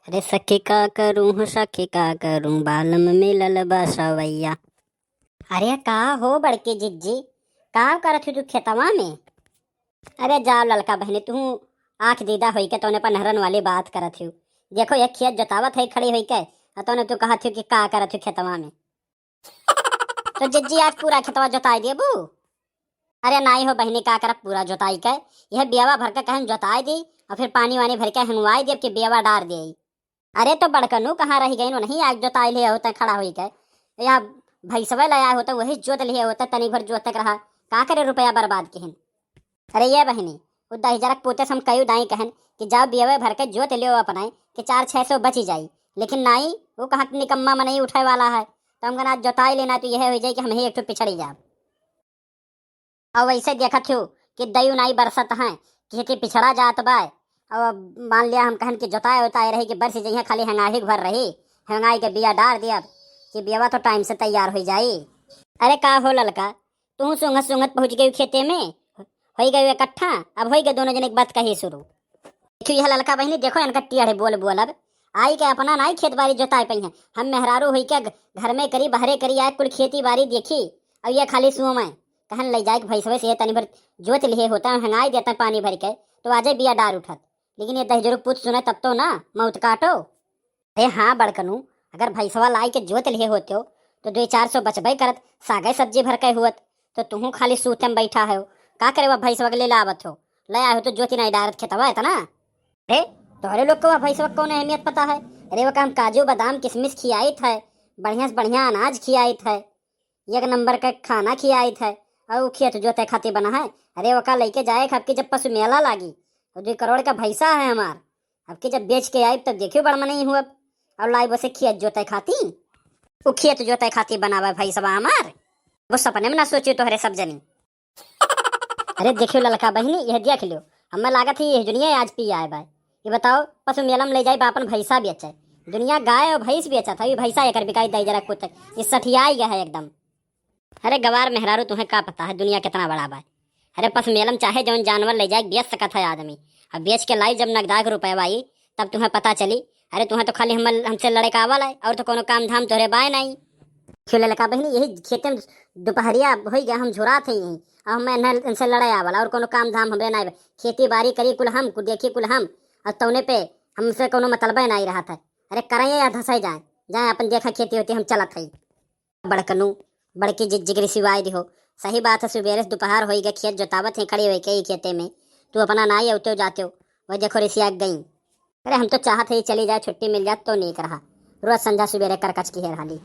अरे सखी का करूं हो सखी का करूं बालम मिलल बसवैया। अरे का हो बड़के जिज्जी, का करत हो तू खेतवा में? अरे जाओ ललका बहनी तू आंख दीदा होई के तोने पनहरन वाली बात करत हो। देखो एक खेत जोतावत है खड़ी होई के तोने तू कहत हो कि का करत हो खेतवा में। तो जिज्जी आज पूरा खेतवा जोताई देबू? अरे नाई हो बहनी का करब पूरा जोताई के, यह बियावा भर के कहन जोताई दी और फिर पानी वानी भर के हंगवाई देब कि बियावा डार दे। अरे तो बड़कनू कहाँ रह गई? नहीं आग जोताई लिए होता खड़ा हुई के या भैंसवा लाया होता वही जोत लिए होता तनी भर जोत तक रहा। का करे रुपया बर्बाद कहन। अरे ये बहनी वो दही जरक पोते से हम कई दाई कहन कि जाओ बियावे भर के जोत लियो अपनाए कि 400-600 बची जाई, लेकिन नाई वो कहा निकम्मा में नहीं उठाए वाला है। तो हम कहना जोताई लेना तो यह हो जाए कि हम ही एक पिछड़ी जाए। और वैसे देखा थो कि दई नाई बरसत है कि पिछड़ा जात बा। और मान लिया हम कहन कि जोताए उताए रही कि बरस जइया खाली हंगाही भर रही, हंगाई के बिया डार दिया कि बियावा तो टाइम से तैयार हो जाई। अरे का हो ललका, तू सुंगत सुंगत पहुंच गई खेते में, हो गई इकट्ठा, अब हो गए दोनों जने की बात कही शुरू। देखो यह ललका बहनी देखो इनका टियाड़े बोल बोल अब आई के अपना नाई खेत बाड़ी जोताए पई है। हम मेहरारू हुई के घर में करी बहरे करी आए कुल खेती बाड़ी देखी। अब ये खाली सुओ में कहन ले जाए भैंसवे से तनी भर जोत लिए होता है हंगाई देता पानी भर के तो आजे बिया डार उठत। लेकिन ये दहजरू पूछ सुने तब तो ना मौत काटो। अरे हाँ बड़कनू, अगर भैंसवा लाई के जोत लिए होते हो तो 200-400 बचबे करत, सागे सब्जी भर के हुत तो तुहू खाली सूते में बैठा है का करे? वह भैंसवा के ले लावत हो, ले आए हो तो जोती नहीं डारत खेतवा इतना। अरे तोहरे लोग को वह भैंसवा कौन अहमियत पता है? अरे वो काम काजू बादाम किशमिश खियाई है, बढ़िया से बढ़िया अनाज खियाई है, एक नंबर का खाना खियाई है और वो खेत जोते खातिर बना है। अरे वो का लेके जाए अब की जब पशु मेला लागी और 2 करोड़ का भैंसा है हमार, अब की जब बेच के आई तब देखियो बड़ नहीं हुआ और लाई बसे खेत जोते खाती। वो खेत जोते खातिर बनावा भैंसवा हमार, वो सपने में ना सोचियो तोहरे सब जनी। अरे देखियो ललका बहनी यह देख लियो, हमें लागत है ये दुनिया आज पी आए बा। ये बताओ पशु मेला में ले जाए बापन भैंसा बेचे, दुनिया गाय और भैंस बेचा था, ये भैंसा एक बिकाई दई जरा कुछ ये सठियाई गया है एकदम। अरे गवार मेहरारू तुम्हें का पता है दुनिया कितना बड़ा बा। अरे पशु मेलम चाहे जौन जानवर ले जाए बेच सकत है आदमी, अब बेच के लाई जब नगदाग रुपए आई तब तुम्हें पता चली। अरे तुम्हें तो खाली हमसे लड़े का आवल है और तो कोनो काम धाम तोहरे बाय नहीं। खेले लगा बहनी यही खेते में दोपहरिया हो गया हम झुरा थे यहीं और मैं इनसे लड़ाई आवला और कोनो काम धाम हमरे नहीं। खेती बाड़ी करी कुल हम कुल देखी कुल हम और तौने पे हमसे कोनो मतलब नहीं रहा था। अरे करें या धसाई जाए जाए अपन देखा खेती होती हम चलत है। बड़कनू बड़की जिगरी सिवाय दी हो, सही बात है सुबेरे से दोपहर हो गए खेत जोतावत है खड़ी हुई के खेते में तू अपना नाई उतो जाते हो वह देखो रिसिया गई। अरे हम तो चाहते ही चली जाए छुट्टी मिल जाए तो नहीं रहा, रोज संध्या सुबेरे करकच की है रही।